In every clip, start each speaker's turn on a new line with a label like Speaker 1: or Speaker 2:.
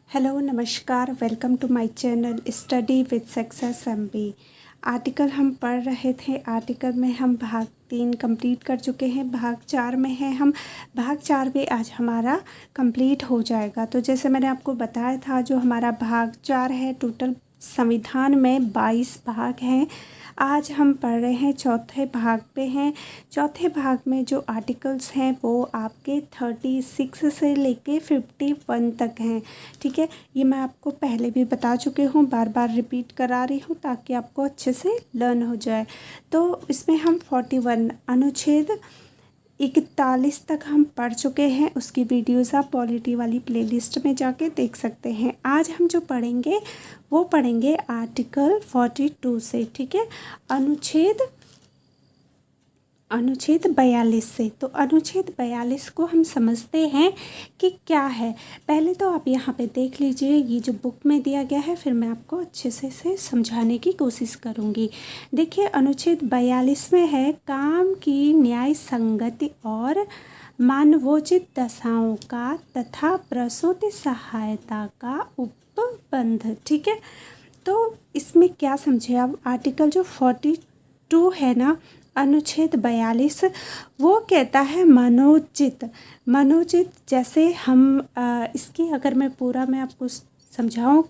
Speaker 1: Hello नमस्कार, welcome to my channel study with success MB. Article हम पढ़ रहे थे। आर्टिकल में हम भाग 3 कंप्लीट कर चुके हैं, भाग 4 में है हम। भाग 4 भी आज हमारा कंप्लीट हो जाएगा। तो जैसे मैंने आपको बताया था, जो हमारा भाग 4 है, टोटल संविधान में 22 भाग हैं। आज हम पढ़ रहे हैं चौथे भाग पे हैं। चौथे भाग में जो आर्टिकल्स हैं वो आपके 36 से लेके 51 तक हैं। ठीक है, ये मैं आपको पहले भी बता चुके हूँ, बार बार रिपीट करा रही हूँ ताकि आपको अच्छे से लर्न हो जाए। तो इसमें हम 41 अनुच्छेद 41 तक हम पढ़ चुके हैं। उसकी वीडियोज़ आप पॉलिटी वाली प्लेलिस्ट में जाके देख सकते हैं। आज हम जो पढ़ेंगे वो पढ़ेंगे आर्टिकल 42 से। ठीक है, अनुच्छेद 42 से। तो अनुच्छेद 42 को हम समझते हैं कि क्या है। पहले तो आप यहाँ पे देख लीजिए, ये जो बुक में दिया गया है, फिर मैं आपको अच्छे से समझाने की कोशिश करूँगी। देखिए, अनुच्छेद 42 में है काम की न्याय संगति और मानवोचित दशाओं का तथा प्रसूति सहायता का उपबंध। ठीक है, तो इसमें क्या समझे आप। आर्टिकल जो 42 है ना, अनुच्छेद 42, वो कहता है मनोचित जैसे हम इसकी अगर मैं आपको समझाऊं,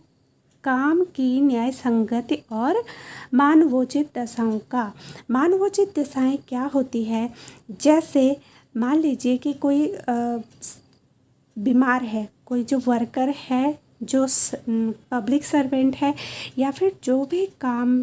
Speaker 1: काम की न्याय संगति और मानवोचित दशाओं का। मानवोचित दशाएं क्या होती है, जैसे मान लीजिए कि कोई बीमार है, कोई जो वर्कर है, जो पब्लिक सर्वेंट है, या फिर जो भी काम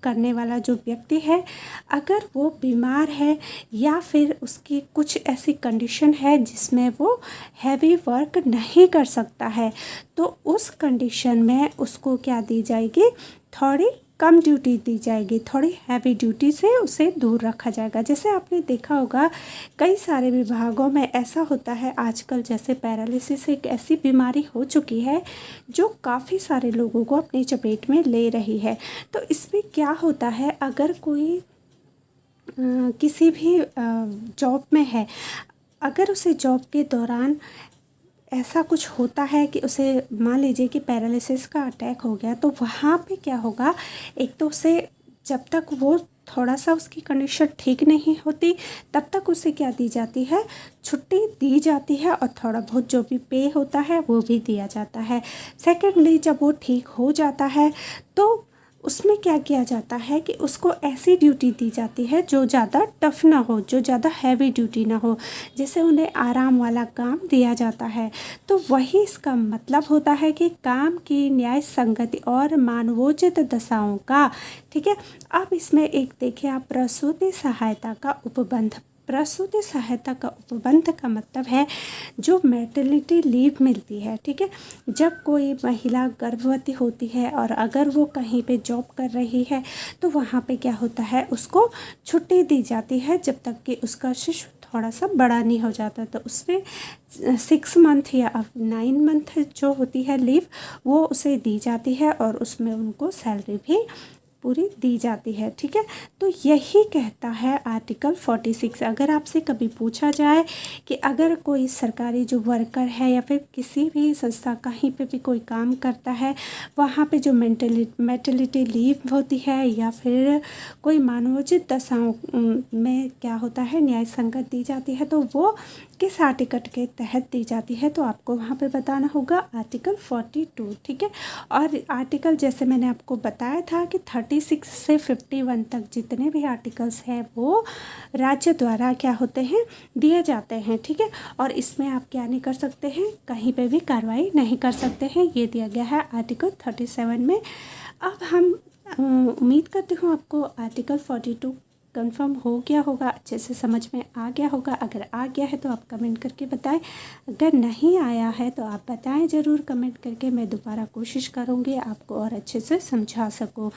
Speaker 1: करने वाला जो व्यक्ति है, अगर वो बीमार है या फिर उसकी कुछ ऐसी कंडीशन है जिसमें वो हैवी वर्क नहीं कर सकता है, तो उस कंडीशन में उसको क्या दी जाएगी, थोड़ी कम ड्यूटी दी जाएगी, थोड़ी हैवी ड्यूटी से उसे दूर रखा जाएगा। जैसे आपने देखा होगा कई सारे विभागों में ऐसा होता है आजकल, जैसे पैरालिसिस एक ऐसी बीमारी हो चुकी है जो काफ़ी सारे लोगों को अपनी चपेट में ले रही है। तो इसमें क्या होता है, अगर कोई किसी भी जॉब में है, अगर उसे जॉब के दौरान ऐसा कुछ होता है कि उसे मान लीजिए कि पैरालिसिस का अटैक हो गया, तो वहाँ पे क्या होगा, एक तो उसे जब तक वो थोड़ा सा उसकी कंडीशन ठीक नहीं होती, तब तक उसे क्या दी जाती है, छुट्टी दी जाती है, और थोड़ा बहुत जो भी पे होता है वो भी दिया जाता है। सेकेंडली, जब वो ठीक हो जाता है तो उसमें क्या किया जाता है कि उसको ऐसी ड्यूटी दी जाती है जो ज़्यादा टफ ना हो, जो ज़्यादा हैवी ड्यूटी ना हो, जैसे उन्हें आराम वाला काम दिया जाता है। तो वही इसका मतलब होता है कि काम की न्याय संगति और मानवोचित दशाओं का। ठीक है, अब इसमें एक देखिए आप, प्रसूति सहायता का उपबंध। प्रसूति सहायता का उपबंध का मतलब है जो मैटरनिटी लीव मिलती है। ठीक है, जब कोई महिला गर्भवती होती है और अगर वो कहीं पे जॉब कर रही है, तो वहाँ पे क्या होता है, उसको छुट्टी दी जाती है जब तक कि उसका शिशु थोड़ा सा बड़ा नहीं हो जाता। तो उसमें 6 मंथ या 9 मंथ जो होती है लीव, वो उसे दी जाती है और उसमें उनको सैलरी भी पूरी दी जाती है। ठीक है, तो यही कहता है आर्टिकल 46। अगर आपसे कभी पूछा जाए कि अगर कोई सरकारी जो वर्कर है या फिर किसी भी संस्था कहीं पे भी कोई काम करता है, वहाँ पे जो मैटरनिटी लीव होती है या फिर कोई मानवोचित दशाओं में क्या होता है, न्याय संगत दी जाती है, तो वो किस आर्टिकल के तहत दी जाती है, तो आपको वहाँ पे बताना होगा आर्टिकल 42। ठीक है, और आर्टिकल जैसे मैंने आपको बताया था कि 36 से 51 तक जितने भी आर्टिकल्स हैं वो राज्य द्वारा क्या होते हैं, दिए जाते हैं। ठीक है, और इसमें आप क्या नहीं कर सकते हैं, कहीं पे भी कार्रवाई नहीं कर सकते हैं, ये दिया गया है आर्टिकल 37 में। अब हम उम्मीद करती हूँ आपको आर्टिकल 42 कंफर्म हो गया होगा, अच्छे से समझ में आ गया होगा। अगर आ गया है तो आप कमेंट करके बताएं, अगर नहीं आया है तो आप बताएं ज़रूर कमेंट करके, मैं दोबारा कोशिश करूँगी आपको और अच्छे से समझा सकूँ।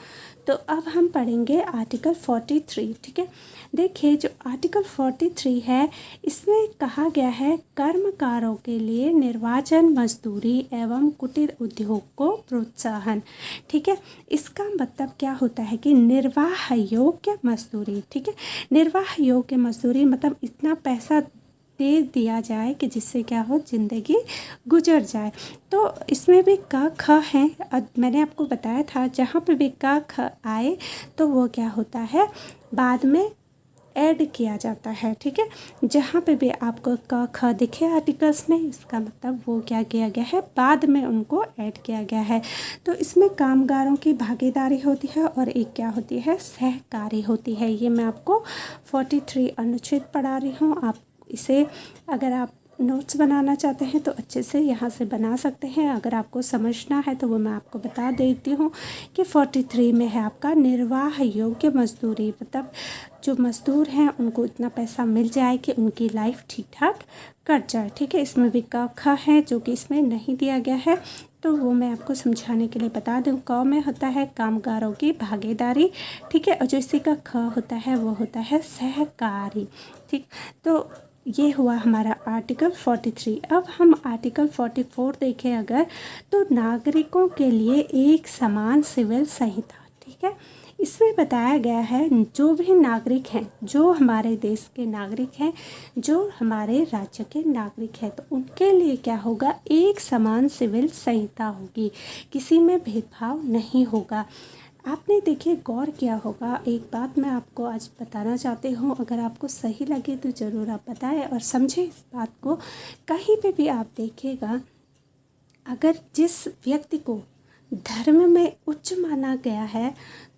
Speaker 1: तो अब हम पढ़ेंगे आर्टिकल 43। ठीक है, देखिए जो आर्टिकल 43 है, इसमें कहा गया है कर्मकारों के लिए निर्वाचन मजदूरी एवं कुटीर उद्योग को प्रोत्साहन। ठीक है, इसका मतलब क्या होता है कि निर्वाह योग्य मजदूरी। ठीक है, निर्वाह योग्य मजदूरी मतलब इतना पैसा दे दिया जाए कि जिससे क्या हो, ज़िंदगी गुजर जाए। तो इसमें भी क ख है। मैंने आपको बताया था जहाँ पे भी क ख आए तो वो क्या होता है, बाद में ऐड किया जाता है। ठीक है, जहाँ पे भी आपको क ख दिखे आर्टिकल्स में, इसका मतलब वो क्या किया गया है, बाद में उनको ऐड किया गया है। तो इसमें कामगारों की भागीदारी होती है और एक क्या होती है, सहकारी होती है। ये मैं आपको 43 अनुच्छेद पढ़ा रही हूँ। आप इसे अगर आप नोट्स बनाना चाहते हैं तो अच्छे से यहाँ से बना सकते हैं। अगर आपको समझना है तो वो मैं आपको बता देती हूँ कि 43 में है आपका निर्वाह योग्य मजदूरी, मतलब जो मज़दूर हैं उनको इतना पैसा मिल जाए कि उनकी लाइफ ठीक ठाक कट जाए। ठीक है, इसमें भी क ख है जो कि इसमें नहीं दिया गया है, तो वो मैं आपको समझाने के लिए बता दूँ। क में होता है कामगारों की भागीदारी। ठीक है, और जो इसी का ख होता है वो होता है सहकारी। ठीक, तो ये हुआ हमारा आर्टिकल 43। अब हम आर्टिकल 44 देखें अगर, तो नागरिकों के लिए एक समान सिविल संहिता। ठीक है, इसमें बताया गया है जो भी नागरिक हैं, जो हमारे देश के नागरिक हैं, जो हमारे राज्य के नागरिक हैं, तो उनके लिए क्या होगा, एक समान सिविल संहिता होगी, किसी में भेदभाव नहीं होगा। आपने देखिए गौर किया होगा, एक बात मैं आपको आज बताना चाहती हूँ, अगर आपको सही लगे तो ज़रूर आप बताएं और समझें इस बात को। कहीं पे भी आप देखिएगा, अगर जिस व्यक्ति को धर्म में उच्च माना गया है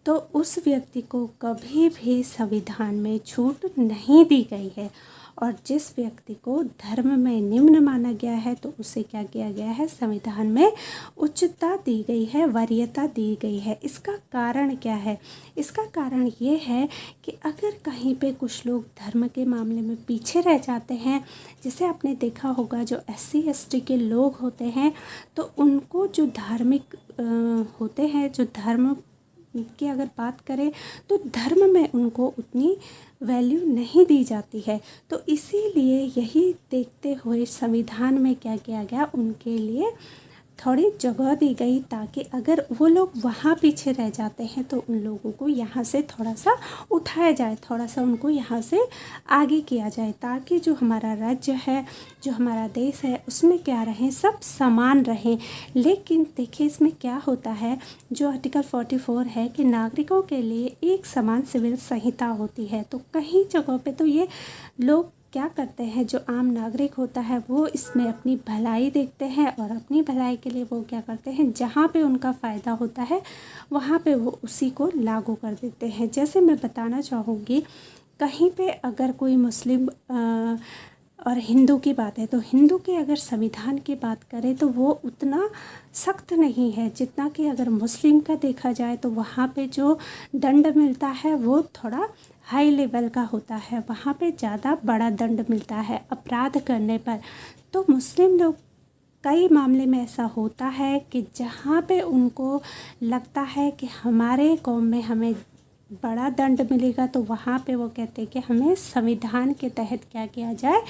Speaker 1: तो उस व्यक्ति को कभी भी संविधान में छूट नहीं दी गई है, और जिस व्यक्ति को धर्म में निम्न माना गया है तो उसे क्या किया गया है, संविधान में उच्चता दी गई है, वरीयता दी गई है। इसका कारण क्या है? इसका कारण ये है कि अगर कहीं पे कुछ लोग धर्म के मामले में पीछे रह जाते हैं, जैसे आपने देखा होगा जो SC ST के लोग होते हैं, तो उनको जो धार्मिक होते हैं, जो धर्म की अगर बात करें तो धर्म में उनको उतनी वैल्यू नहीं दी जाती है। तो इसीलिए यही देखते हुए संविधान में क्या किया गया, उनके लिए थोड़ी जगह दी गई, ताकि अगर वो लोग वहाँ पीछे रह जाते हैं तो उन लोगों को यहाँ से थोड़ा सा उठाया जाए, थोड़ा सा उनको यहाँ से आगे किया जाए, ताकि जो हमारा राज्य है, जो हमारा देश है, उसमें क्या रहें, सब समान रहें। लेकिन देखिए इसमें क्या होता है, जो आर्टिकल 44 है कि नागरिकों के लिए एक समान सिविल संहिता होती है, तो कहीं जगहों पे तो ये लोग क्या करते हैं, जो आम नागरिक होता है वो इसमें अपनी भलाई देखते हैं, और अपनी भलाई के लिए वो क्या करते हैं, जहाँ पे उनका फ़ायदा होता है वहाँ पे वो उसी को लागू कर देते हैं। जैसे मैं बताना चाहूँगी, कहीं पे अगर कोई मुस्लिम और हिंदू की बात है, तो हिंदू के अगर संविधान की बात करें तो वो उतना सख्त नहीं है जितना कि अगर मुस्लिम का देखा जाए, तो वहाँ पे जो दंड मिलता है वो थोड़ा हाई लेवल का होता है, वहाँ पे ज़्यादा बड़ा दंड मिलता है अपराध करने पर। तो मुस्लिम लोग कई मामले में ऐसा होता है कि जहाँ पे उनको लगता है कि हमारे कौम में हमें बड़ा दंड मिलेगा, तो वहाँ पे वो कहते हैं कि हमें संविधान के तहत क्या किया जाए,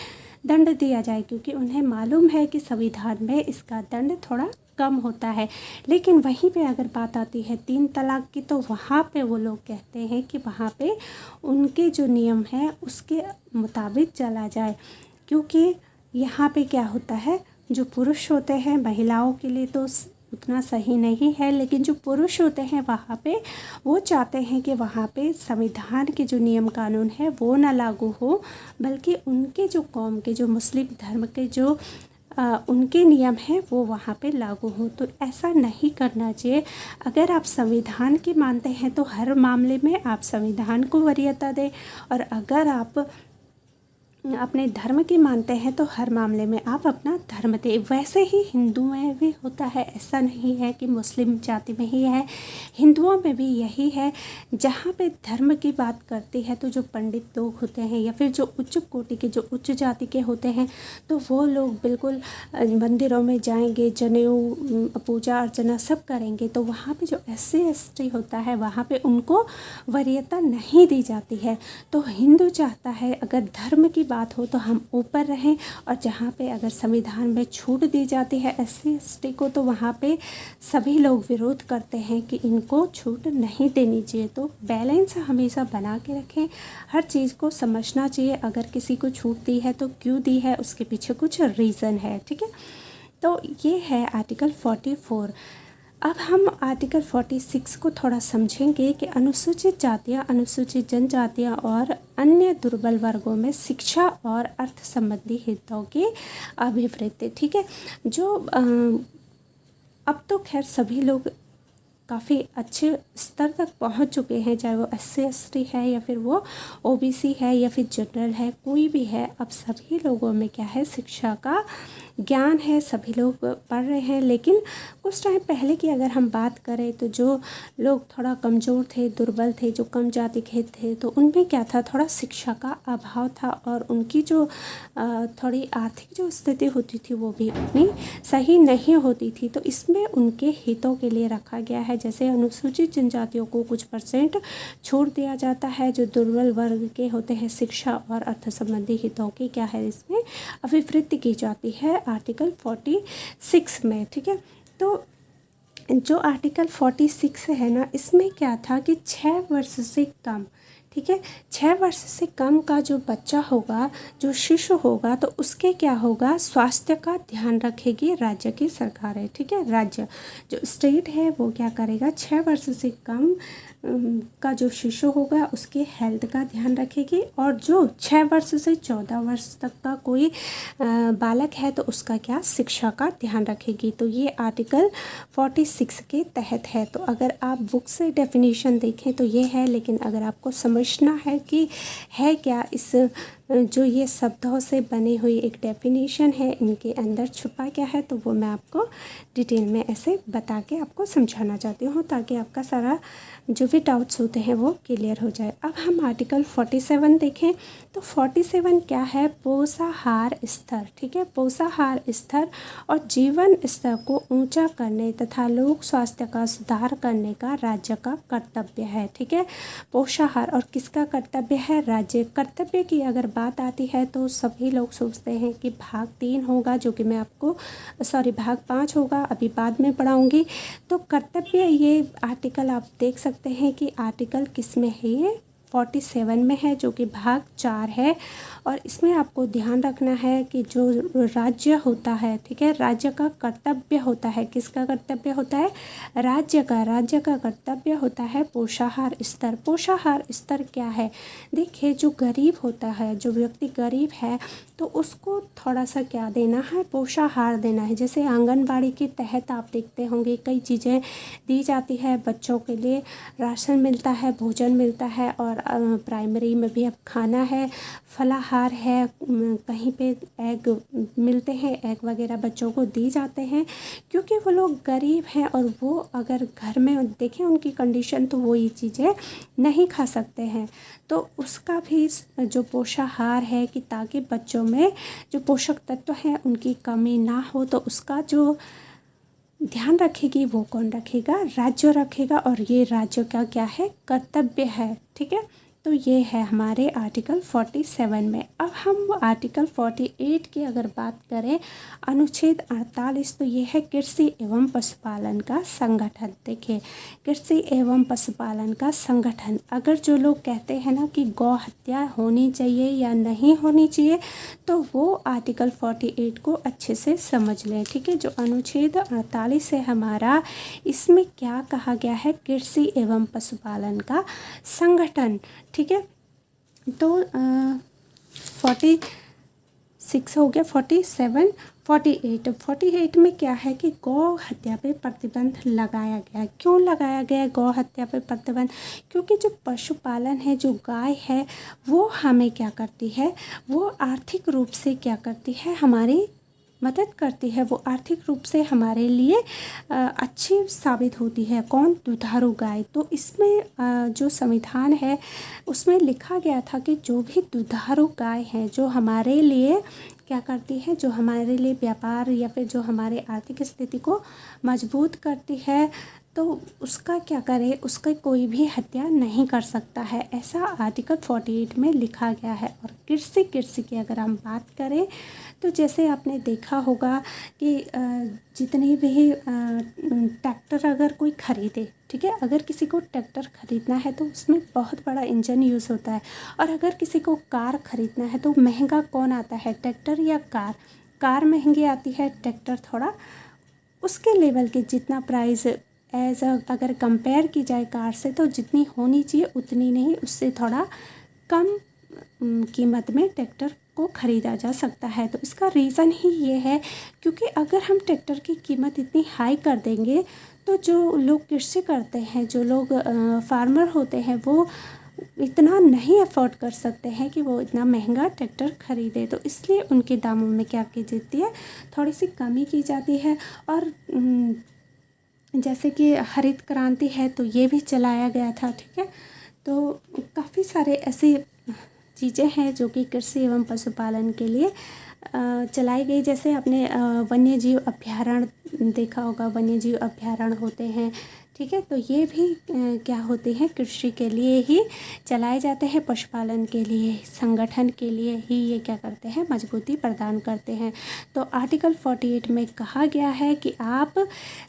Speaker 1: दंड दिया जाए, क्योंकि उन्हें मालूम है कि संविधान में इसका दंड थोड़ा कम होता है। लेकिन वहीं पे अगर बात आती है 3 तलाक की, तो वहाँ पे वो लोग कहते हैं कि वहाँ पे उनके जो नियम हैं उसके मुताबिक चला जाए, क्योंकि यहाँ पे क्या होता है, जो पुरुष होते हैं, महिलाओं के लिए तो उतना सही नहीं है, लेकिन जो पुरुष होते हैं वहाँ पे वो चाहते हैं कि वहाँ पे संविधान के जो नियम कानून है वो ना लागू हो, बल्कि उनके जो कौम के, जो मुस्लिम धर्म के जो उनके नियम हैं वो वहाँ पे लागू हो। तो ऐसा नहीं करना चाहिए। अगर आप संविधान की मानते हैं तो हर मामले में आप संविधान को वरीयता दें, और अगर आप अपने धर्म की मानते हैं तो हर मामले में आप अपना धर्म दें। वैसे ही हिंदुओं में भी होता है, ऐसा नहीं है कि मुस्लिम जाति में ही है, हिंदुओं में भी यही है। जहाँ पे धर्म की बात करती है तो जो पंडित लोग होते हैं या फिर जो उच्च कोटि के, जो उच्च जाति के होते हैं, तो वो लोग बिल्कुल मंदिरों में जाएंगे, जनेऊ, पूजा अर्चना सब करेंगे। तो वहाँ पे जो SC ST होता है वहाँ पे उनको वरीयता नहीं दी जाती है। तो हिंदू चाहता है, अगर धर्म की बात हो तो हम ऊपर रहें, और जहाँ पे अगर संविधान में छूट दी जाती है SC/ST को तो वहाँ पे सभी लोग विरोध करते हैं कि इनको छूट नहीं देनी चाहिए। तो बैलेंस हमेशा बना के रखें, हर चीज़ को समझना चाहिए। अगर किसी को छूट दी है तो क्यों दी है, उसके पीछे कुछ रीज़न है, ठीक है। तो ये है आर्टिकल 44। अब हम आर्टिकल 46 को थोड़ा समझेंगे कि अनुसूचित जातियाँ, अनुसूचित जनजातियाँ और अन्य दुर्बल वर्गों में शिक्षा और अर्थ संबंधी हितों की अभिवृद्धि, ठीक है। जो अब तो खैर सभी लोग काफ़ी अच्छे स्तर तक पहुंच चुके हैं, चाहे वो SC/ST है या फिर वो OBC है या फिर जनरल है, कोई भी है। अब सभी लोगों में क्या है, शिक्षा का ज्ञान है, सभी लोग पढ़ रहे हैं। लेकिन कुछ टाइम पहले की अगर हम बात करें तो जो लोग थोड़ा कमज़ोर थे, दुर्बल थे, जो कम जाति के थे, तो उनमें क्या था, थोड़ा शिक्षा का अभाव था, और उनकी जो थोड़ी आर्थिक जो स्थिति होती थी वो भी उतनी सही नहीं होती थी। तो इसमें उनके हितों के लिए रखा गया है। जैसे अनुसूचित जनजातियों को कुछ % छूट दिया जाता है, जो दुर्बल वर्ग के होते हैं शिक्षा और अर्थ संबंधी हितों की क्या है, इसमें अभिवृद्धि की जाती है आर्टिकल 46 में, ठीक है। तो जो आर्टिकल 46 है ना, इसमें क्या था कि 6 वर्ष से कम, ठीक है, 6 वर्ष से कम का जो बच्चा होगा, जो शिशु होगा, तो उसके क्या होगा, स्वास्थ्य का ध्यान रखेगी राज्य की सरकार है, ठीक है। राज्य जो स्टेट है वो क्या करेगा, 6 वर्ष से कम का जो शिशु होगा उसके हेल्थ का ध्यान रखेगी, और जो 6 वर्ष से 14 वर्ष तक का कोई बालक है तो उसका क्या, शिक्षा का ध्यान रखेगी। तो ये आर्टिकल 46 के तहत है। तो अगर आप बुक से डेफिनेशन देखें तो ये है, लेकिन अगर आपको समझना है कि है क्या, इस जो ये शब्दों से बनी हुई एक डेफिनेशन है, इनके अंदर छुपा क्या है, तो वो मैं आपको डिटेल में ऐसे बता के आपको समझाना चाहती हूँ, ताकि आपका सारा जो भी डाउट्स होते हैं वो क्लियर हो जाए। अब हम आर्टिकल 47 देखें तो 47 क्या है, पोषाहार स्तर, ठीक है। पोषाहार स्तर और जीवन स्तर को ऊंचा करने तथा लोक स्वास्थ्य का सुधार करने का राज्य का कर्तव्य है, ठीक है। पोषाहार और किसका कर्तव्य है, राज्य। कर्तव्य की अगर बात आती है तो सभी लोग सोचते हैं कि भाग 3 होगा, जो कि मैं आपको भाग 5 होगा, अभी बाद में पढ़ाऊँगी। तो कर्तव्य ये आर्टिकल आप देख सकते हैं कि आर्टिकल किस में है, ये 47 में है, जो कि भाग 4 है। और इसमें आपको ध्यान रखना है कि जो राज्य होता है, ठीक है, राज्य का कर्तव्य होता है, किसका कर्तव्य होता है, राज्य का कर्तव्य होता है पोषाहार स्तर। पोषाहार स्तर क्या है, देखिए जो गरीब होता है, जो व्यक्ति गरीब है, तो उसको थोड़ा सा क्या देना है, पोषाहार देना है। जैसे आंगनबाड़ी के तहत आप देखते होंगे कई चीज़ें दी जाती है बच्चों के लिए, राशन मिलता है, भोजन मिलता है, और प्राइमरी में भी अब खाना है, फलाहार है, कहीं पे एग मिलते हैं, एग वगैरह बच्चों को दी जाते हैं, क्योंकि वो लोग गरीब हैं, और वो अगर घर में देखें उनकी कंडीशन तो वो ये चीज़ें नहीं खा सकते हैं। तो उसका भी जो पोषाहार है कि ताकि बच्चों में जो पोषक तत्व हैं उनकी कमी ना हो, तो उसका जो ध्यान रखेगी वो कौन रखेगा, राज्य रखेगा, और ये राज्य का क्या है, कर्तव्य है, ठीक है। तो ये है हमारे आर्टिकल 47 में। अब हम आर्टिकल 48 की अगर बात करें, अनुच्छेद 48, तो ये है कृषि एवं पशुपालन का संगठन। देखिए कृषि एवं पशुपालन का संगठन, अगर जो लोग कहते हैं ना कि गौ हत्या होनी चाहिए या नहीं होनी चाहिए, तो वो आर्टिकल 48 को अच्छे से समझ लें, ठीक है। जो अनुच्छेद 48 है हमारा, इसमें क्या कहा गया है, कृषि एवं पशुपालन का संगठन, ठीक है। तो 46 हो गया, 47, 48 में क्या है कि गौ हत्या पे प्रतिबंध लगाया गया। क्यों लगाया गया गौ हत्या पे प्रतिबंध, क्योंकि जो पशुपालन है, जो गाय है, वो हमें क्या करती है, वो आर्थिक रूप से क्या करती है, हमारी मदद करती है, वो आर्थिक रूप से हमारे लिए अच्छी साबित होती है। कौन, दुधारू गाय। तो इसमें जो संविधान है उसमें लिखा गया था कि जो भी दुधारू गाय है, जो हमारे लिए क्या करती है, जो हमारे लिए व्यापार या फिर जो हमारे आर्थिक स्थिति को मजबूत करती है, तो उसका क्या करे, उसका कोई भी हत्या नहीं कर सकता है, ऐसा आर्टिकल 48 में लिखा गया है। और कृषि की अगर हम बात करें तो जैसे आपने देखा होगा कि जितने भी ट्रैक्टर अगर कोई ख़रीदे, ठीक है, अगर किसी को ट्रैक्टर ख़रीदना है तो उसमें बहुत बड़ा इंजन यूज़ होता है। और अगर किसी को कार ख़रीदना है तो महंगा कौन आता है, ट्रैक्टर या कार? कार महंगी आती है, ट्रैक्टर थोड़ा उसके लेवल के जितना प्राइस अगर कंपेयर की जाए कार से तो जितनी होनी चाहिए उतनी नहीं, उससे थोड़ा कम कीमत में ट्रैक्टर को ख़रीदा जा सकता है। तो इसका रीज़न ही ये है क्योंकि अगर हम ट्रैक्टर की कीमत इतनी हाई कर देंगे तो जो लोग कृषि करते हैं, जो लोग फार्मर होते हैं, वो इतना नहीं अफोर्ड कर सकते हैं कि वो इतना महंगा ट्रैक्टर ख़रीदे। तो इसलिए उनके दामों में क्या की जाती है, थोड़ी सी कमी की जाती है। और जैसे कि हरित क्रांति है तो ये भी चलाया गया था, ठीक है। तो काफ़ी सारे ऐसी चीज़ें हैं जो कि कृषि एवं पशुपालन के लिए चलाई गई। जैसे आपने वन्य जीव अभ्यारण्य देखा होगा, वन्य जीव अभ्यारण्य होते हैं, ठीक है। तो ये भी क्या होते हैं, कृषि के लिए ही चलाए जाते हैं, पशुपालन के लिए, संगठन के लिए ही ये क्या करते हैं, मजबूती प्रदान करते हैं। तो आर्टिकल 48 में कहा गया है कि आप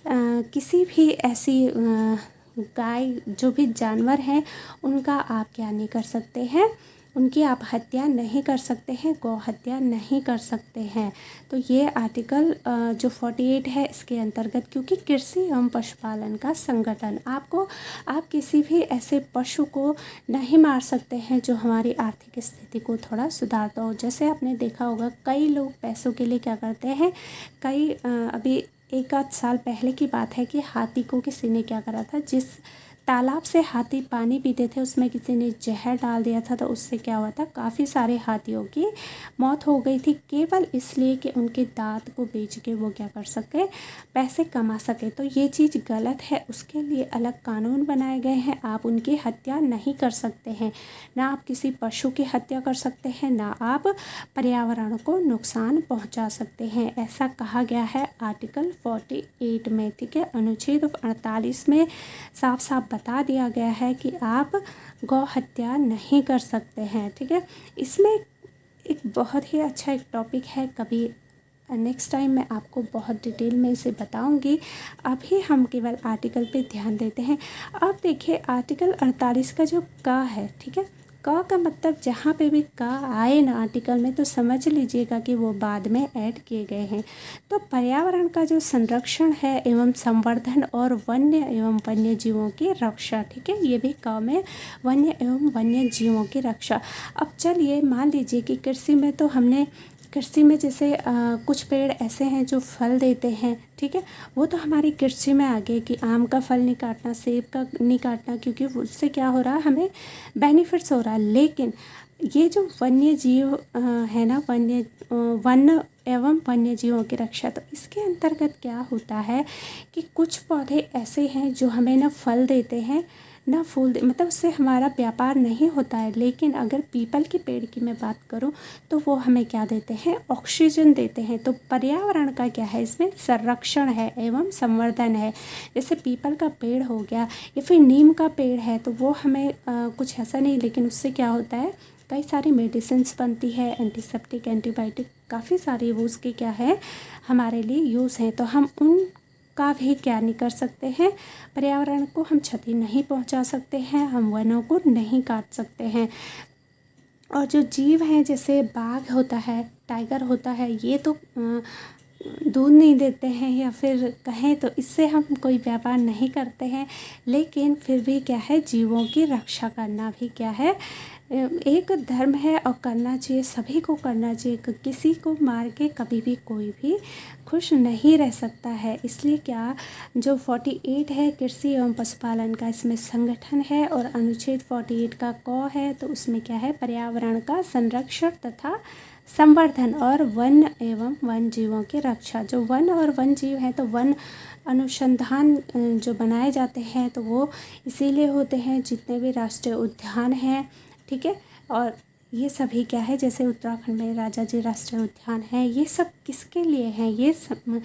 Speaker 1: किसी भी ऐसी गाय, जो भी जानवर हैं, उनका आप क्या नहीं कर सकते हैं, उनकी आप हत्या नहीं कर सकते हैं, गौ हत्या नहीं कर सकते हैं। तो ये आर्टिकल जो 48 है इसके अंतर्गत, क्योंकि कृषि एवं पशुपालन का संगठन, आप किसी भी ऐसे पशु को नहीं मार सकते हैं जो हमारी आर्थिक स्थिति को थोड़ा सुधारता हो। जैसे आपने देखा होगा कई लोग पैसों के लिए क्या करते हैं, अभी एक आध साल पहले की बात है कि हाथी को किसी ने क्या करा था, जिस तालाब से हाथी पानी पीते थे उसमें किसी ने जहर डाल दिया था। तो उससे क्या हुआ था, काफ़ी सारे हाथियों की मौत हो गई थी, केवल इसलिए कि उनके दांत को बेच के वो क्या कर सके, पैसे कमा सके। तो ये चीज़ गलत है, उसके लिए अलग कानून बनाए गए हैं। आप उनकी हत्या नहीं कर सकते हैं, ना आप किसी पशु की हत्या कर सकते हैं, ना आप पर्यावरण को नुकसान पहुंचा सकते हैं। ऐसा कहा गया है आर्टिकल 48 में, ठीक है। अनुच्छेद 48 में साफ साफ बता दिया गया है कि आप गौ हत्या नहीं कर सकते हैं, ठीक है। इसमें एक बहुत ही अच्छा एक टॉपिक है, कभी नेक्स्ट टाइम मैं आपको बहुत डिटेल में इसे बताऊंगी। अभी हम केवल आर्टिकल पे ध्यान देते हैं। अब देखिए आर्टिकल 48 का जो क है, ठीक है, क का मतलब जहाँ पे भी क आए ना आर्टिकल में तो समझ लीजिएगा कि वो बाद में ऐड किए गए हैं। तो पर्यावरण का जो संरक्षण है एवं संवर्धन और वन्य एवं वन्य जीवों की रक्षा, ठीक है, ये भी क में वन्य एवं वन्य जीवों की रक्षा। अब चलिए मान लीजिए कि कृषि में जैसे कुछ पेड़ ऐसे हैं जो फल देते हैं, ठीक है, वो तो हमारी कृषि में आ गए कि आम का फल नहीं काटना, सेब का नहीं काटना, क्योंकि उससे क्या हो रहा है, हमें बेनिफिट्स हो रहा है। लेकिन ये जो वन्य जीव है ना, वन एवं वन्य जीवों की रक्षा, तो इसके अंतर्गत क्या होता है कि कुछ पौधे ऐसे हैं जो हमें ना फल देते हैं ना फूल मतलब उससे हमारा व्यापार नहीं होता है। लेकिन अगर पीपल के पेड़ की मैं बात करूं तो वो हमें क्या देते हैं, ऑक्सीजन देते हैं। तो पर्यावरण का क्या है, इसमें संरक्षण है एवं संवर्धन है। जैसे पीपल का पेड़ हो गया या फिर नीम का पेड़ है तो वो हमें कुछ ऐसा नहीं, लेकिन उससे क्या होता है, कई सारी मेडिसिन्स बनती है, एंटीसेप्टिक, एंटीबायोटिक, काफ़ी सारे वो उसके क्या है हमारे लिए यूज़ हैं। तो हम उन का भी क्या नहीं कर सकते हैं, पर्यावरण को हम क्षति नहीं पहुंचा सकते हैं, हम वनों को नहीं काट सकते हैं। और जो जीव हैं जैसे बाघ होता है, टाइगर होता है, ये तो दूध नहीं देते हैं या फिर कहें तो इससे हम कोई व्यापार नहीं करते हैं। लेकिन फिर भी क्या है, जीवों की रक्षा करना भी क्या है, एक धर्म है और करना चाहिए, सभी को करना चाहिए। किसी को मार के कभी भी कोई भी खुश नहीं रह सकता है। इसलिए क्या जो 48 है कृषि एवं पशुपालन का, इसमें संगठन है और अनुच्छेद 48 का क है, तो उसमें क्या है, पर्यावरण का संरक्षण तथा संवर्धन और वन एवं वन जीवों की रक्षा। जो वन और वन जीव हैं तो वन अनुसंधान जो बनाए जाते हैं तो वो इसीलिए होते हैं, जितने भी राष्ट्रीय उद्यान हैं, ठीक है, और ये सभी क्या है, जैसे उत्तराखंड में राजा जी राष्ट्रीय उद्यान है, ये सब किसके लिए हैं, ये सब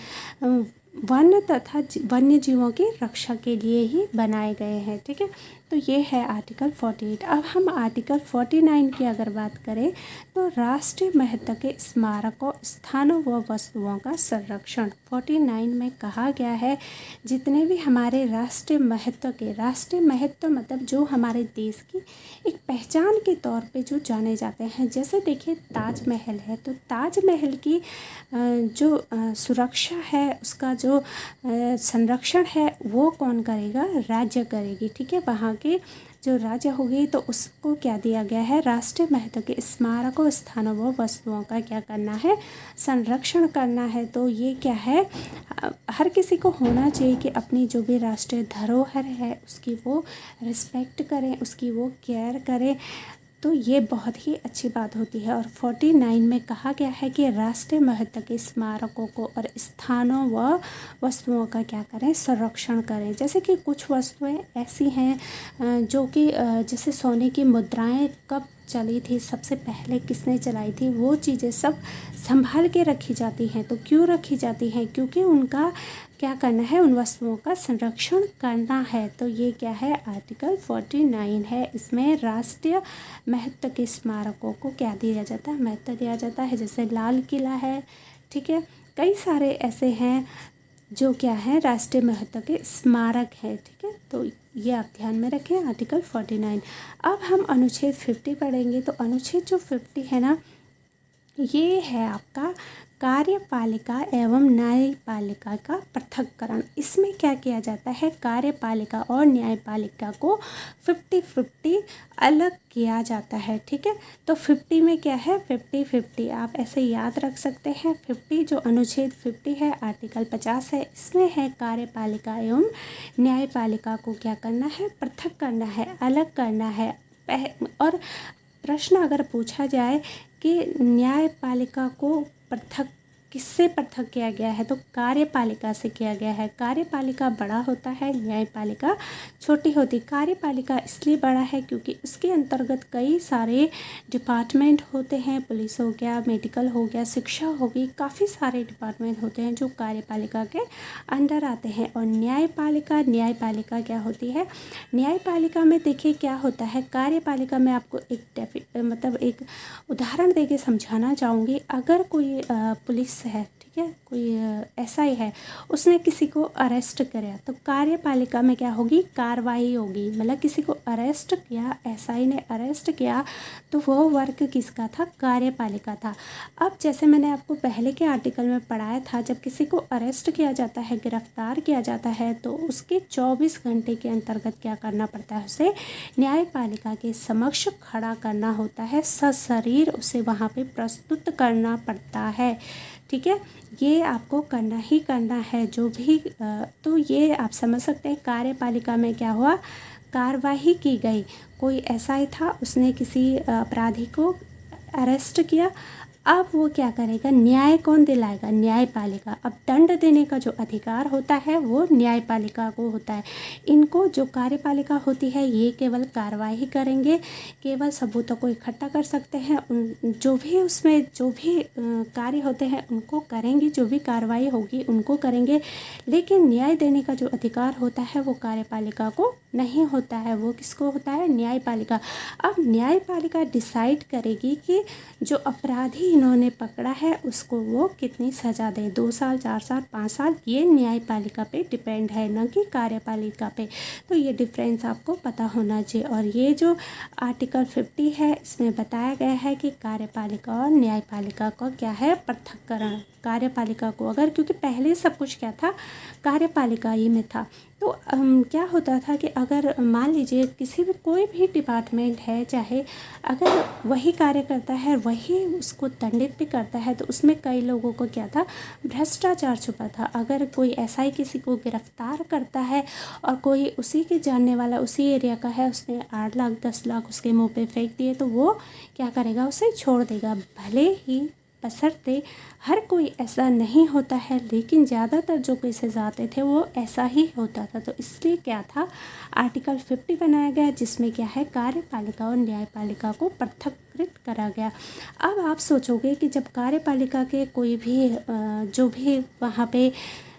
Speaker 1: वन तथा वन्य जीवों की रक्षा के लिए ही बनाए गए हैं। ठीक है, तो ये है आर्टिकल 48। अब हम आर्टिकल 49 की अगर बात करें तो राष्ट्रीय महत्व के स्मारकों, स्थानों व वस्तुओं का संरक्षण 49 में कहा गया है। जितने भी हमारे राष्ट्रीय महत्व मतलब जो हमारे देश की एक पहचान के तौर पे जो जाने जाते हैं, जैसे देखिए ताजमहल है, तो ताजमहल की जो सुरक्षा है, उसका जो संरक्षण है वो कौन करेगा? राज्य करेगी। ठीक है, वहाँ की जो राज्य होगी तो उसको क्या दिया गया है? राष्ट्रीय महत्व के स्मारकों, स्थानों व वस्तुओं का क्या करना है? संरक्षण करना है। तो ये क्या है, हर किसी को होना चाहिए कि अपनी जो भी राष्ट्रीय धरोहर है उसकी वो रिस्पेक्ट करें, उसकी वो केयर करें। तो ये बहुत ही अच्छी बात होती है। और 49 में कहा गया है कि राष्ट्रीय महत्व के स्मारकों को और स्थानों व वस्तुओं का क्या करें? संरक्षण करें। जैसे कि कुछ वस्तुएं ऐसी हैं जो कि जैसे सोने की मुद्राएं कब चली थी, सबसे पहले किसने चलाई थी, वो चीज़ें सब संभाल के रखी जाती हैं। तो क्यों रखी जाती हैं? क्योंकि उनका क्या करना है? उन वस्तुओं का संरक्षण करना है। तो ये क्या है? आर्टिकल 49 है। इसमें राष्ट्रीय महत्व के स्मारकों को क्या दिया जाता है? महत्व दिया जाता है। जैसे लाल किला है, ठीक है, कई सारे ऐसे हैं जो क्या है? राष्ट्रीय महत्व के स्मारक है। ठीक है, तो ये आप ध्यान में रखें, आर्टिकल 49। अब हम अनुच्छेद 50 पढ़ेंगे। तो अनुच्छेद जो 50 है ना, ये है आपका कार्यपालिका एवं न्यायपालिका का पृथक्करण। इसमें क्या किया जाता है? कार्यपालिका और न्यायपालिका को 50-50 अलग किया जाता है। ठीक है, तो 50 में क्या है? 50-50 आप ऐसे याद रख सकते हैं। 50 जो अनुच्छेद 50 है, आर्टिकल 50 है, इसमें है कार्यपालिका एवं न्यायपालिका को क्या करना है? पृथक करना है, अलग करना है। और प्रश्न अगर पूछा जाए कि न्यायपालिका को पृथक किससे पृथक किया गया है, तो कार्यपालिका से किया गया है। कार्यपालिका बड़ा होता है, न्यायपालिका छोटी होती। कार्यपालिका इसलिए बड़ा है क्योंकि उसके अंतर्गत कई सारे डिपार्टमेंट होते हैं। पुलिस हो गया, मेडिकल हो गया, शिक्षा होगी, काफ़ी सारे डिपार्टमेंट होते हैं जो कार्यपालिका के अंडर आते हैं। और न्यायपालिका क्या होती है? न्यायपालिका में देखिए क्या होता है। कार्यपालिका में आपको एक उदाहरण देके समझाना चाहूँगी। अगर कोई पुलिस है, ठीक है, कोई एसआई है, उसने किसी को अरेस्ट किया तो कार्यपालिका में क्या होगी? कार्रवाई होगी। मतलब किसी को अरेस्ट किया, एसआई ने अरेस्ट किया, तो वो वर्क किसका था? कार्यपालिका था। अब जैसे मैंने आपको पहले के आर्टिकल में पढ़ाया था, जब किसी को अरेस्ट किया जाता है, गिरफ्तार किया जाता है, तो उसके 24 घंटे के अंतर्गत क्या करना पड़ता है? उसे न्यायपालिका के समक्ष खड़ा करना होता है, सशरीर उसे वहाँ पे प्रस्तुत करना पड़ता है। ठीक है, ये आपको करना ही करना है जो भी। तो ये आप समझ सकते हैं कार्यपालिका में क्या हुआ? कार्रवाई की गई। कोई एसआई था, उसने किसी अपराधी को अरेस्ट किया। अब वो क्या करेगा? न्याय कौन दिलाएगा? न्यायपालिका। अब दंड देने का जो अधिकार होता है वो न्यायपालिका को होता है। इनको जो कार्यपालिका होती है ये केवल कार्रवाई करेंगे, केवल सबूतों को इकट्ठा कर सकते हैं। उन जो भी उसमें जो भी कार्य होते हैं उनको करेंगे, जो भी कार्रवाई होगी उनको करेंगे। लेकिन न्याय देने का जो अधिकार होता है वो कार्यपालिका को नहीं होता है। वो किसको होता है? न्यायपालिका। अब न्यायपालिका डिसाइड करेगी कि जो अपराधी इन्होंने पकड़ा है उसको वो कितनी सज़ा दें, 2 साल, 4 साल, 5 साल। ये न्यायपालिका पे डिपेंड है, न कि कार्यपालिका पे। तो ये डिफरेंस आपको पता होना चाहिए। और ये जो आर्टिकल 50 है, इसमें बताया गया है कि कार्यपालिका और न्यायपालिका का क्या है? पृथक्करण। कार्यपालिका को अगर, क्योंकि पहले सब कुछ क्या था? कार्यपालिका ही में था। तो क्या होता था कि अगर मान लीजिए किसी भी कोई भी डिपार्टमेंट है, चाहे अगर वही कार्य करता है, वही उसको दंडित भी करता है, तो उसमें कई लोगों को क्या था? भ्रष्टाचार छुपा था। अगर कोई ऐसा ही किसी को गिरफ्तार करता है और कोई उसी के जानने वाला, उसी एरिया का है, उसने 8 लाख 10 लाख उसके मुंह पे फेंक दिए, तो वो क्या करेगा? उसे छोड़ देगा। भले ही बशर्ते हर कोई ऐसा नहीं होता है, लेकिन ज़्यादातर जो केसेस आते थे वो ऐसा ही होता था। तो इसलिए क्या था? आर्टिकल 50 बनाया गया, जिसमें क्या है? कार्यपालिका और न्यायपालिका को पृथक्कृत करा गया। अब आप सोचोगे कि जब कार्यपालिका के कोई भी जो भी वहाँ पे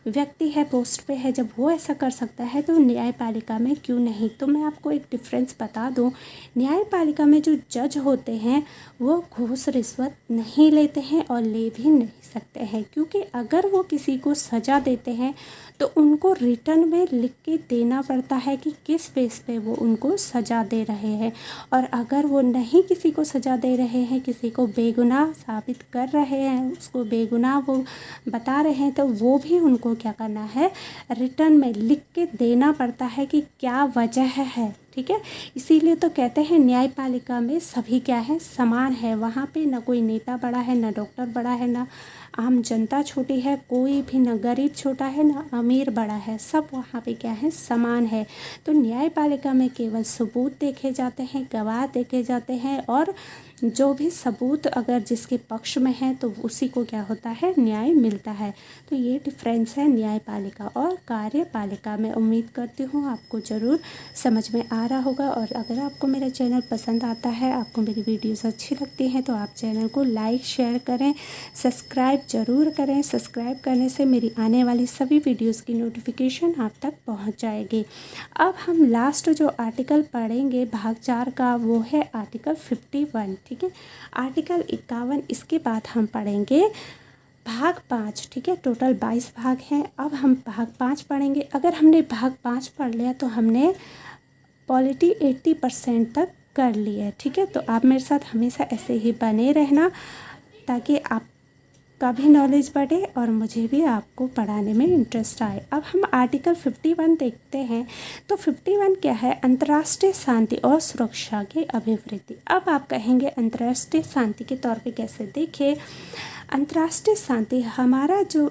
Speaker 1: व्यक्ति है, पोस्ट पे है, जब वो ऐसा कर सकता है तो न्यायपालिका में क्यों नहीं। तो मैं आपको एक डिफरेंस बता दूं, न्यायपालिका में जो जज होते हैं वो घूस रिश्वत नहीं लेते हैं और ले भी नहीं सकते हैं, क्योंकि अगर वो किसी को सज़ा देते हैं तो उनको रिटर्न में लिख के देना पड़ता है कि किस बेस पे वो उनको सज़ा दे रहे हैं। और अगर वो नहीं किसी को सज़ा दे रहे हैं, किसी को बेगुनाह साबित कर रहे हैं, उसको बेगुनाह वो बता रहे हैं, तो वो भी उनको क्या करना है, रिटर्न में लिख के देना पड़ता है कि क्या वजह है। ठीक है, इसीलिए तो कहते हैं न्यायपालिका में सभी क्या है, समान है। वहाँ पे ना कोई नेता बड़ा है, ना डॉक्टर बड़ा है, ना आम जनता छोटी है, कोई भी ना गरीब छोटा है, ना अमीर बड़ा है, सब वहाँ पे क्या है, समान है। तो न्यायपालिका में केवल सबूत देखे जाते हैं, गवाह देखे जाते हैं, और जो भी सबूत अगर जिसके पक्ष में है तो उसी को क्या होता है, न्याय मिलता है। तो ये डिफरेंस है न्यायपालिका और कार्यपालिका में। उम्मीद करती हूँ आपको ज़रूर समझ में आ रहा होगा। और अगर आपको मेरा चैनल पसंद आता है, आपको मेरी वीडियोस अच्छी लगती हैं, तो आप चैनल को लाइक शेयर करें, सब्सक्राइब ज़रूर करें। सब्सक्राइब करने से मेरी आने वाली सभी वीडियोज़ की नोटिफिकेशन आप तक पहुँच जाएगी। अब हम लास्ट जो आर्टिकल पढ़ेंगे भाग 4 का, वो है आर्टिकल 51। ठीक है, आर्टिकल 51, इसके बाद हम पढ़ेंगे भाग 5। ठीक है, टोटल 22 भाग हैं। अब हम भाग 5 पढ़ेंगे। अगर हमने भाग 5 पढ़ लिया तो हमने पॉलिटी 80% तक कर ली है। ठीक है, तो आप मेरे साथ हमेशा ऐसे ही बने रहना ताकि आपका भी नॉलेज बढ़े और मुझे भी आपको पढ़ाने में इंटरेस्ट आए। अब हम आर्टिकल 51 देखते हैं। तो 51 क्या है, अंतर्राष्ट्रीय शांति और सुरक्षा की अभिवृद्धि। अब आप कहेंगे अंतर्राष्ट्रीय शांति के तौर पे कैसे। देखिए, अंतर्राष्ट्रीय शांति, हमारा जो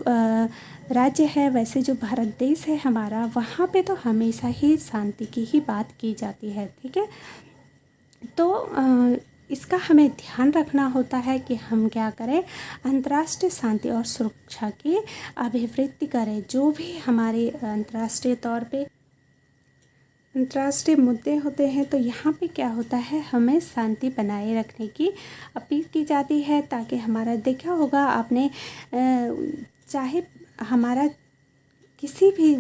Speaker 1: राज्य है, वैसे जो भारत देश है हमारा, वहाँ पे तो हमेशा ही शांति की ही बात की जाती है। ठीक है, तो इसका हमें ध्यान रखना होता है कि हम क्या करें, अंतर्राष्ट्रीय शांति और सुरक्षा की अभिवृद्धि करें। जो भी हमारे अंतर्राष्ट्रीय तौर पे अंतर्राष्ट्रीय मुद्दे होते हैं, तो यहाँ पे क्या होता है, हमें शांति बनाए रखने की अपील की जाती है, ताकि हमारा, देखा होगा आपने, चाहे हमारा किसी भी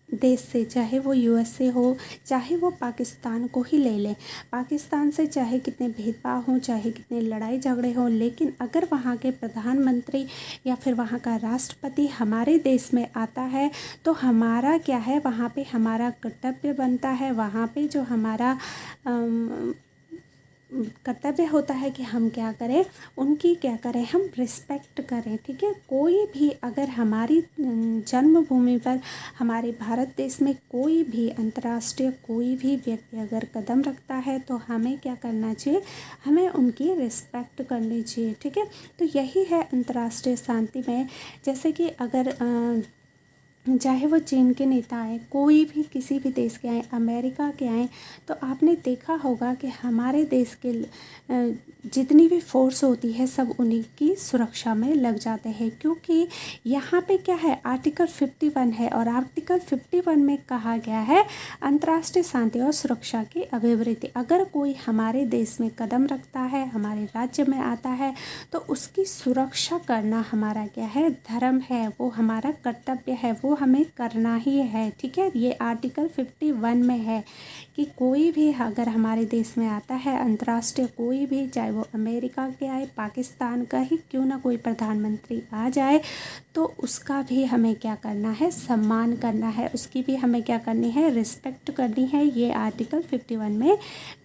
Speaker 1: देश से, चाहे वो यूएसए हो, चाहे वो पाकिस्तान को ही ले लें, पाकिस्तान से चाहे कितने भेदभाव हों, चाहे कितने लड़ाई झगड़े हों, लेकिन अगर वहाँ के प्रधानमंत्री या फिर वहाँ का राष्ट्रपति हमारे देश में आता है, तो हमारा क्या है, वहाँ पे हमारा कर्तव्य बनता है, वहाँ पे जो हमारा कर्तव्य होता है कि हम क्या करें, उनकी क्या करें, हम रिस्पेक्ट करें। ठीक है, कोई भी अगर हमारी जन्मभूमि पर, हमारे भारत देश में कोई भी अंतर्राष्ट्रीय कोई भी व्यक्ति अगर कदम रखता है, तो हमें क्या करना चाहिए, हमें उनकी रिस्पेक्ट करनी चाहिए। ठीक है, तो यही है अंतर्राष्ट्रीय शांति में। जैसे कि अगर चाहे वो चीन के नेता आए, कोई भी किसी भी देश के आए, अमेरिका के आए, तो आपने देखा होगा कि हमारे देश के जितनी भी फोर्स होती है सब उन्हीं की सुरक्षा में लग जाते हैं, क्योंकि यहाँ पे क्या है, आर्टिकल 51 है, और आर्टिकल 51 में कहा गया है अंतर्राष्ट्रीय शांति और सुरक्षा की अभिवृद्धि। अगर कोई हमारे देश में कदम रखता है, हमारे राज्य में आता है, तो उसकी सुरक्षा करना हमारा क्या है, धर्म है, वो हमारा कर्तव्य है, वो हमें करना ही है। ठीक है, ये आर्टिकल 51 में है कि कोई भी अगर हमारे देश में आता है, अंतर्राष्ट्रीय कोई भी, चाहे वो अमेरिका के आए, पाकिस्तान का ही क्यों ना कोई प्रधानमंत्री आ जाए, तो उसका भी हमें क्या करना है, सम्मान करना है, उसकी भी हमें क्या करनी है, रिस्पेक्ट करनी है। ये आर्टिकल 51 में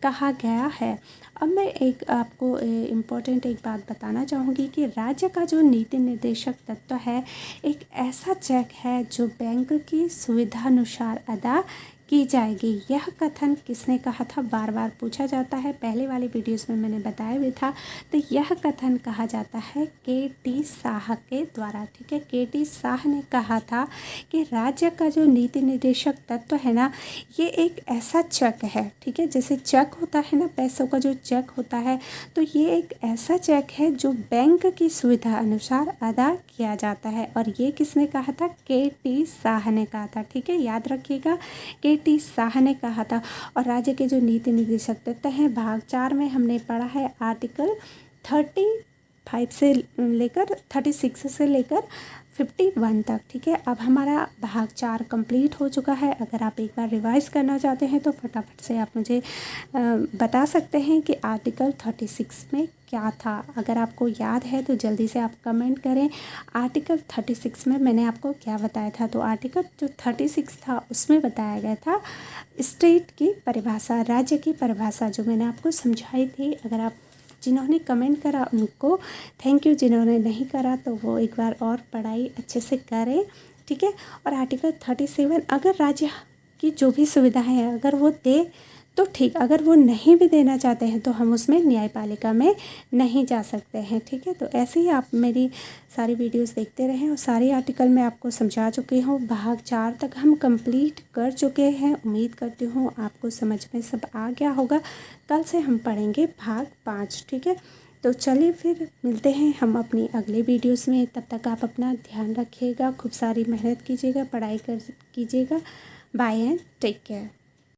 Speaker 1: कहा गया है। अब मैं एक आपको इम्पोर्टेंट एक बात बताना चाहूँगी कि राज्य का जो नीति निर्देशक तत्व है, एक ऐसा चेक है जो बैंक की सुविधानुसार अदा की जाएगी। यह कथन किसने कहा था, बार बार पूछा जाता है, पहले वाले वीडियोस में मैंने बताया भी था। तो यह कथन कहा जाता है के.टी. शाह के द्वारा। ठीक है, के.टी. शाह ने कहा था कि राज्य का जो नीति निर्देशक तत्व है ना, ये एक ऐसा चेक है। ठीक है, जैसे चेक होता है ना, पैसों का जो चेक होता है, तो ये एक ऐसा चेक है जो बैंक की सुविधा अनुसार अदा किया जाता है। और ये किसने कहा था, के.टी. शाह ने कहा था। ठीक है, याद रखिएगा, के.टी. शाह ने कहा था। और राज्य के जो नीति निर्देशक तत्व हैं, भाग 4 में हमने पढ़ा है आर्टिकल 35 से लेकर 36 से लेकर 51 तक। ठीक है, अब हमारा भाग 4 कंप्लीट हो चुका है। अगर आप एक बार रिवाइज़ करना चाहते हैं तो फटाफट से आप मुझे बता सकते हैं कि आर्टिकल 36 में क्या था। अगर आपको याद है तो जल्दी से आप कमेंट करें आर्टिकल 36 में मैंने आपको क्या बताया था। तो आर्टिकल जो 36 था उसमें बताया गया था स्टेट की परिभाषा, राज्य की परिभाषा, जो मैंने आपको समझाई थी। अगर आप जिन्होंने कमेंट करा उनको थैंक यू, जिन्होंने नहीं करा तो वो एक बार और पढ़ाई अच्छे से करें। ठीक है, और आर्टिकल 37 अगर राज्य की जो भी सुविधा है अगर वो दे तो ठीक, अगर वो नहीं भी देना चाहते हैं तो हम उसमें न्यायपालिका में नहीं जा सकते हैं। ठीक है, तो ऐसे ही आप मेरी सारी वीडियोस देखते रहें और सारे आर्टिकल मैं आपको समझा चुकी हूँ। भाग 4 तक हम कंप्लीट कर चुके हैं। उम्मीद करती हूँ आपको समझ में सब आ गया होगा। कल से हम पढ़ेंगे भाग 5। ठीक है, तो चलिए फिर मिलते हैं हम अपनी अगले वीडियोस में। तब तक आप अपना ध्यान रखिएगा, खूब सारी मेहनत कीजिएगा, पढ़ाई कीजिएगा। Bye and take care.